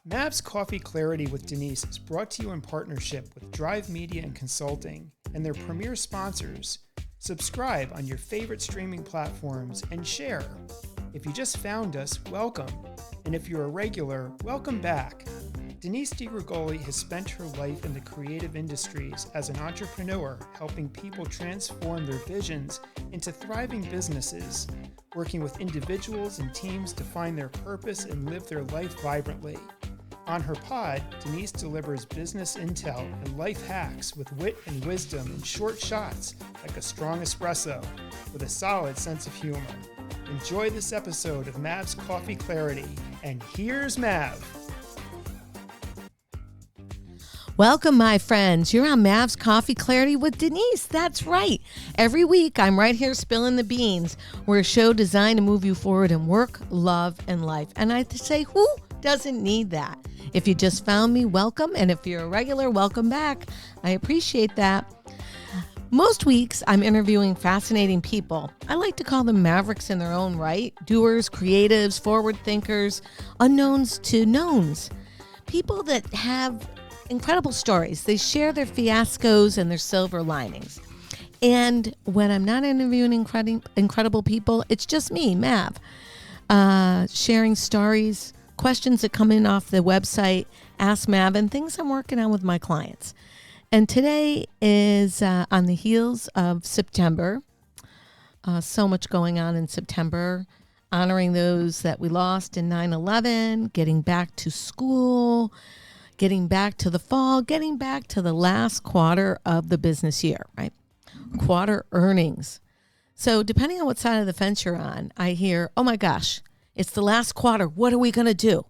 Mav's Coffee Clarity with Denise is brought to you in partnership with Drive Media and Consulting and their premier sponsors. Subscribe on your favorite streaming platforms and share. If you just found us, welcome. And if you're a regular, welcome back. Denise DiGrigoli has spent her life in the creative industries as an entrepreneur, helping people transform their visions into thriving businesses, working with individuals and teams to find their purpose and live their life vibrantly. On her pod, Denise delivers business intel and life hacks with wit and wisdom in short shots like a strong espresso with a solid sense of humor. Enjoy this episode of Mav's Coffee Clarity, and here's Mav. Welcome, my friends. You're on Mav's Coffee Clarity with Denise. That's right. Every week, I'm right here spilling the beans. We're a show designed to move you forward in work, love, and life. And I say, who doesn't need that? If you just found me, welcome. And if you're a regular, welcome back. I appreciate that. Most weeks, I'm interviewing fascinating people. I like to call them mavericks in their own right. Doers, creatives, forward thinkers, unknowns to knowns. People that have incredible stories. They share their fiascos and their silver linings. And when I'm not interviewing incredible people, it's just me, Mav, sharing stories, questions that come in off the website, Ask Mav, and things I'm working on with my clients. And today is on the heels of September. So much going on in September, honoring those that we lost in 9/11, getting back to school, getting back to the fall, getting back to the last quarter of the business year, right? Quarter earnings. So depending on what side of the fence you're on, I hear, oh my gosh, it's the last quarter. What are we going to do?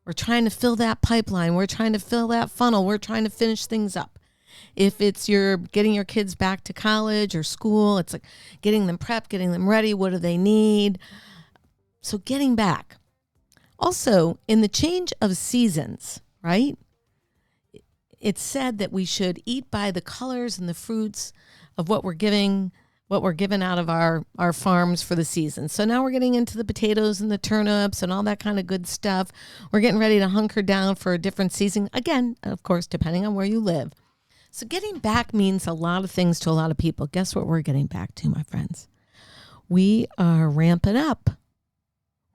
We're trying to fill that pipeline. We're trying to fill that funnel. We're trying to finish things up. If it's you're getting your kids back to college or school, it's like getting them prepped, getting them ready. What do they need? So getting back. Also, in the change of seasons, right? It's said that we should eat by the colors and the fruits of what we're given out of our farms for the season. So now we're getting into the potatoes and the turnips and all that kind of good stuff. We're getting ready to hunker down for a different season. Again, of course, depending on where you live. So getting back means a lot of things to a lot of people. Guess what we're getting back to, my friends? We are ramping up.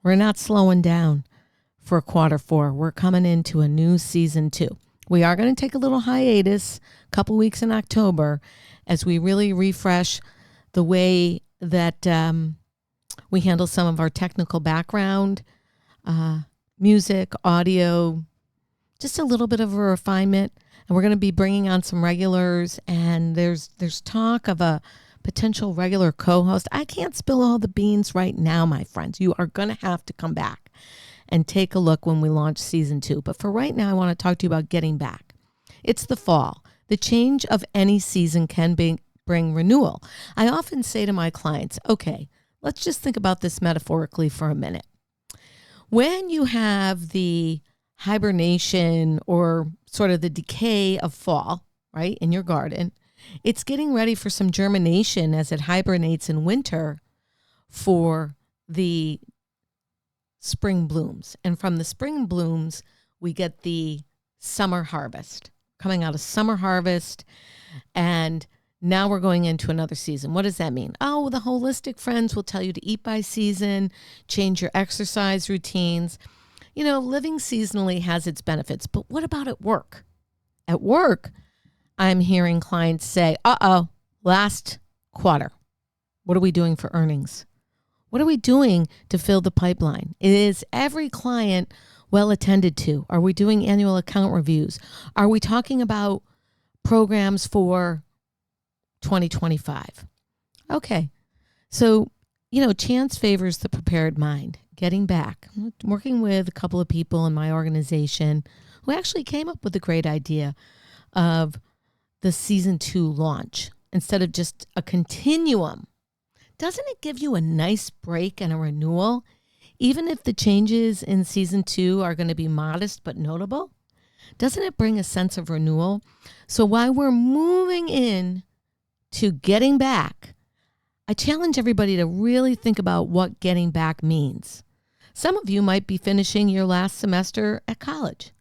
We're not slowing down for quarter four. We're coming into a new season 2. We are going to take a little hiatus, a couple weeks in October, as we really refresh the way that we handle some of our technical background, music, audio, just a little bit of a refinement. And we're going to be bringing on some regulars, and there's talk of a potential regular co-host. I can't spill all the beans right now, my friends. You are going to have to come back and take a look when we launch season 2. But for right now, I want to talk to you about getting back. It's the fall. The change of any season can bring renewal. I often say to my clients, okay, let's just think about this metaphorically for a minute. When you have the hibernation or sort of the decay of fall, right, in your garden, it's getting ready for some germination as it hibernates in winter for the spring blooms. And from the spring blooms, we get the summer harvest. Coming out of summer harvest, and now we're going into another season. What does that mean? Oh, the holistic friends will tell you to eat by season, change your exercise routines. You know, living seasonally has its benefits, but what about at work? At work, I'm hearing clients say, last quarter, what are we doing for earnings? What are we doing to fill the pipeline? Is every client well attended to? Are we doing annual account reviews? Are we talking about programs for 2025? Okay. So, chance favors the prepared mind. Getting back. I'm working with a couple of people in my organization who actually came up with a great idea of the season 2 launch instead of just a continuum. Doesn't it give you a nice break and a renewal, even if the changes in season 2 are going to be modest but notable? Doesn't it bring a sense of renewal? So while we're moving in to getting back, I challenge everybody to really think about what getting back means. Some of you might be finishing your last semester at college,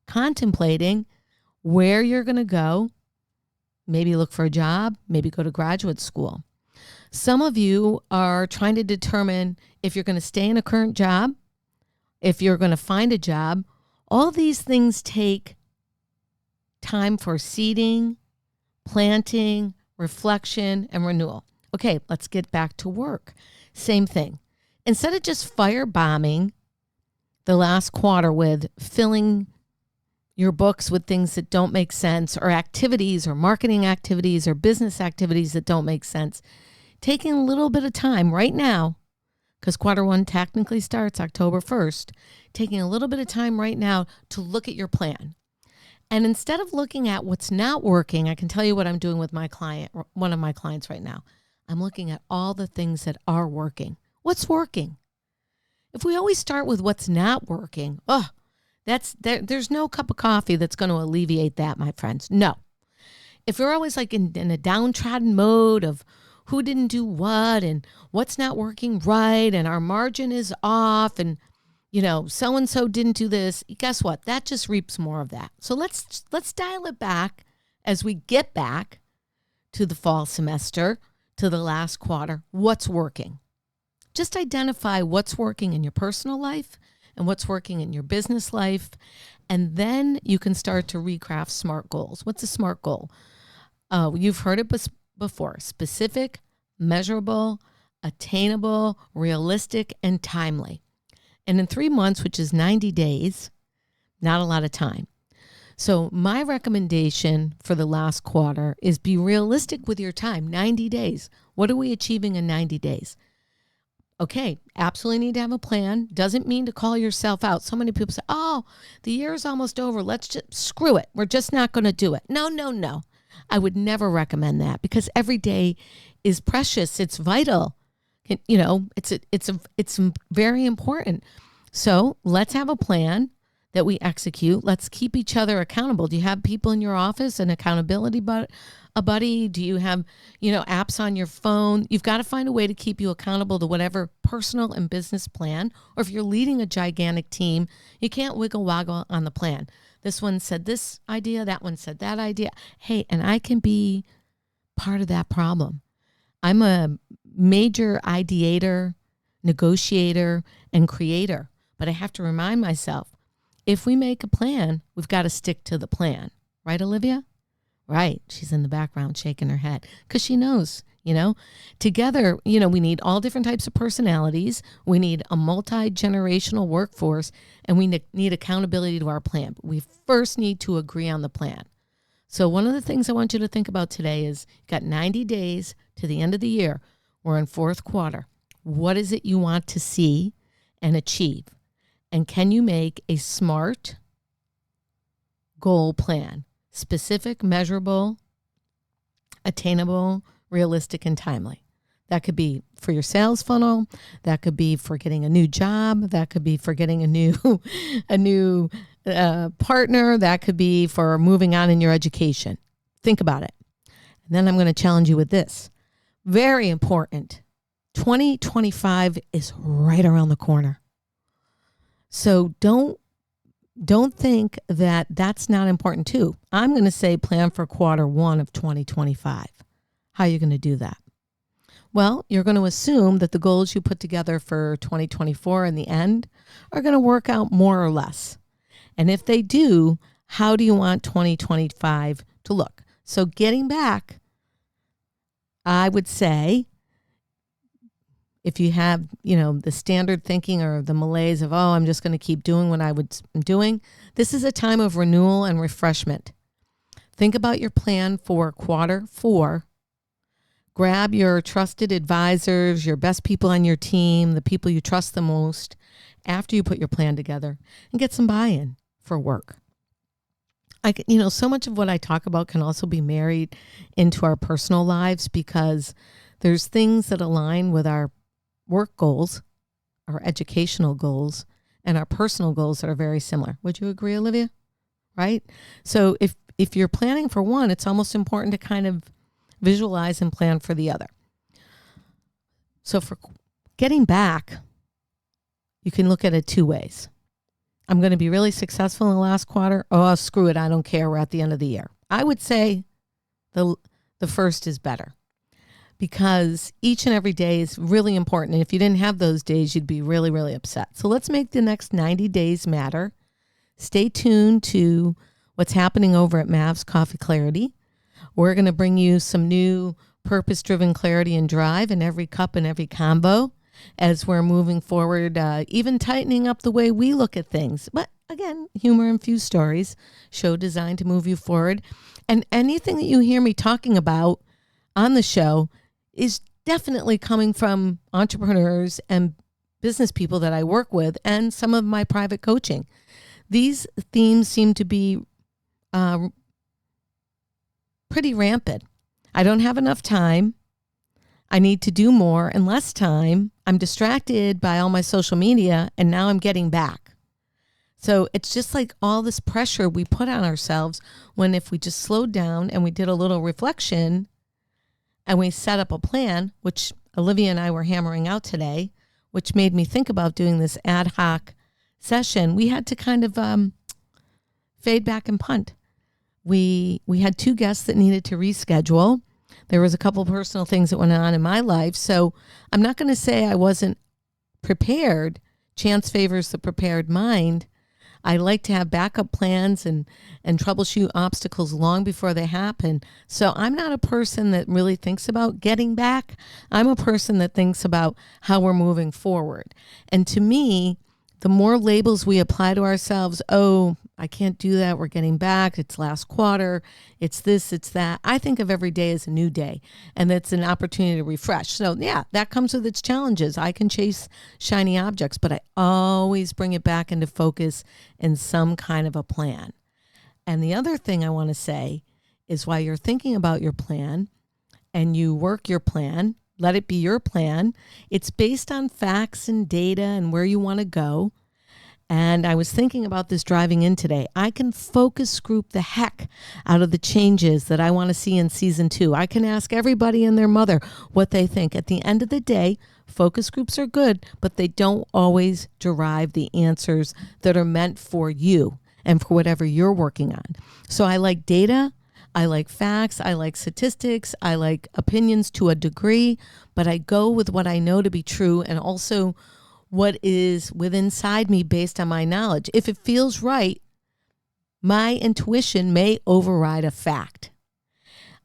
contemplating where you're going to go, maybe look for a job, maybe go to graduate school. Some of you are trying to determine if you're going to stay in a current job, if you're going to find a job. All these things take time for seeding, planting, reflection, and renewal. Okay, let's get back to work. Same thing. Instead of just firebombing the last quarter with filling your books with things that don't make sense, or activities or marketing activities or business activities that don't make sense, taking a little bit of time right now, because quarter one technically starts October 1st, taking a little bit of time right now to look at your plan. And instead of looking at what's not working, I can tell you what I'm doing with my client, one of my clients right now. I'm looking at all the things that are working. What's working? If we always start with what's not working, there's no cup of coffee that's going to alleviate that, my friends. No. If we're always like in a downtrodden mode of who didn't do what and what's not working right and our margin is off and so-and-so didn't do this, guess what? That just reaps more of that. So let's dial it back as we get back to the fall semester, to the last quarter. What's working? Just identify what's working in your personal life and what's working in your business life. And then you can start to recraft SMART goals. What's a SMART goal? You've heard it before. Specific, measurable, attainable, realistic, and timely. And in 3 months, which is 90 days, not a lot of time. So my recommendation for the last quarter is be realistic with your time. 90 days. What are we achieving in 90 days? Okay, absolutely need to have a plan. Doesn't mean to call yourself out. So many people say, oh, the year is almost over. Let's just screw it. We're just not going to do it. No. I would never recommend that, because every day is precious. It's vital. It's very important. So let's have a plan that we execute. Let's keep each other accountable. Do you have people in your office, an accountability buddy? Do you have, apps on your phone? You've got to find a way to keep you accountable to whatever personal and business plan. Or if you're leading a gigantic team, you can't wiggle waggle on the plan. This one said this idea, that one said that idea. Hey, and I can be part of that problem. I'm a major ideator, negotiator, and creator. But I have to remind myself, if we make a plan, we've got to stick to the plan. Right, Olivia? Right. She's in the background shaking her head because she knows, together, we need all different types of personalities. We need a multi-generational workforce, and we need accountability to our plan. But we first need to agree on the plan. So one of the things I want you to think about today is you've got 90 days to the end of the year. We're in fourth quarter. What is it you want to see and achieve? And can you make a SMART goal plan? Specific, measurable, attainable, realistic, and timely. That could be for your sales funnel. That could be for getting a new job. That could be for getting a new partner. That could be for moving on in your education. Think about it. And then I'm going to challenge you with this. Very important. 2025 is right around the corner. So don't think that that's not important too. I'm going to say plan for quarter one of 2025. How are you going to do that? Well, you're going to assume that the goals you put together for 2024 in the end are going to work out more or less. And if they do, how do you want 2025 to look? So getting back, I would say, if you have, the standard thinking or the malaise of, I'm just going to keep doing what I'm doing, this is a time of renewal and refreshment. Think about your plan for quarter four. Grab your trusted advisors, your best people on your team, the people you trust the most, after you put your plan together, and get some buy-in for work. So much of what I talk about can also be married into our personal lives, because there's things that align with our work goals, our educational goals, and our personal goals that are very similar. Would you agree, Olivia? Right? So if you're planning for one, it's almost important to kind of visualize and plan for the other. So for getting back, you can look at it two ways. I'm going to be really successful in the last quarter. Oh, screw it. I don't care. We're at the end of the year. I would say the first is better because each and every day is really important. And if you didn't have those days, you'd be really, really upset. So let's make the next 90 days matter. Stay tuned to what's happening over at Mavs Coffee Clarity. We're going to bring you some new purpose-driven clarity and drive in every cup and every combo as we're moving forward, even tightening up the way we look at things. But again, humor-infused stories, show designed to move you forward. And anything that you hear me talking about on the show is definitely coming from entrepreneurs and business people that I work with and some of my private coaching. These themes seem to be pretty rampant. I don't have enough time. I need to do more in less time. I'm distracted by all my social media, and now I'm getting back. So it's just like all this pressure we put on ourselves when if we just slowed down and we did a little reflection and we set up a plan, which Olivia and I were hammering out today, which made me think about doing this ad hoc session, we had to kind of fade back and punt. We had two guests that needed to reschedule. There was a couple personal things that went on in my life. So I'm not going to say I wasn't prepared. Chance favors the prepared mind. I like to have backup plans and troubleshoot obstacles long before they happen. So I'm not a person that really thinks about getting back. I'm a person that thinks about how we're moving forward. And to me, the more labels we apply to ourselves, oh, I can't do that. We're getting back. It's last quarter. It's this, it's that. I think of every day as a new day, and it's an opportunity to refresh. So yeah, that comes with its challenges. I can chase shiny objects, but I always bring it back into focus in some kind of a plan. And the other thing I want to say is while you're thinking about your plan and you work your plan, let it be your plan. It's based on facts and data and where you want to go. And I was thinking about this driving in today. I can focus group the heck out of the changes that I want to see in season 2. I can ask everybody and their mother what they think. At the end of the day, focus groups are good, but they don't always derive the answers that are meant for you and for whatever you're working on. So I like data. I like facts, I like statistics, I like opinions to a degree, but I go with what I know to be true and also what is within inside me based on my knowledge. If it feels right, my intuition may override a fact.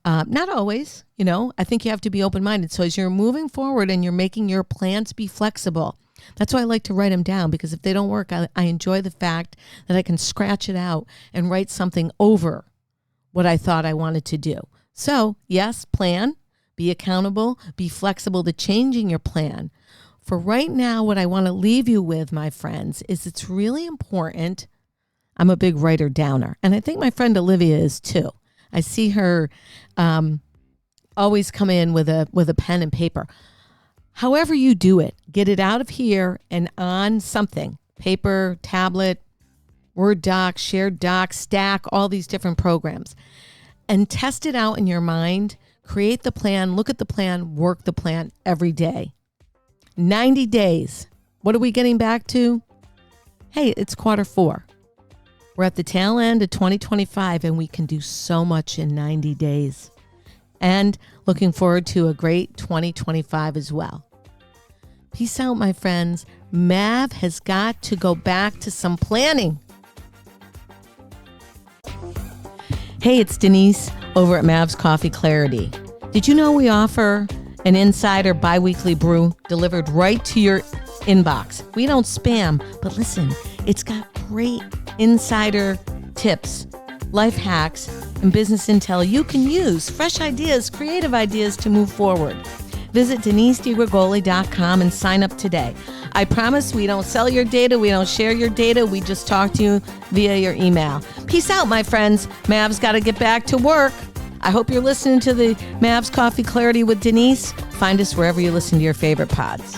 Not always, I think you have to be open-minded. So as you're moving forward and you're making your plans be flexible, that's why I like to write them down, because if they don't work, I enjoy the fact that I can scratch it out and write something over what I thought I wanted to do. So yes, plan, be accountable, be flexible to changing your plan. For right now, what I want to leave you with, my friends, is it's really important. I'm a big writer downer, and I think my friend Olivia is too. I see her always come in with a pen and paper. However you do it, get it out of here and on something, paper, tablet, Word doc, shared doc, Stack, all these different programs, and test it out in your mind. Create the plan, look at the plan, work the plan every day. 90 days. What are we getting back to? Hey, it's quarter 4. We're at the tail end of 2025, and we can do so much in 90 days. And looking forward to a great 2025 as well. Peace out, my friends. Mav has got to go back to some planning. Hey, it's Denise over at Mavs Coffee Clarity. Did you know we offer an insider biweekly brew delivered right to your inbox? We don't spam, but listen, it's got great insider tips, life hacks, and business intel you can use, fresh ideas, creative ideas to move forward. Visit DeniseDiGregoli.com and sign up today. I promise we don't sell your data, we don't share your data, we just talk to you via your email. Peace out, my friends. Mav's got to get back to work. I hope you're listening to the Mavs Coffee Clarity with Denise. Find us wherever you listen to your favorite pods.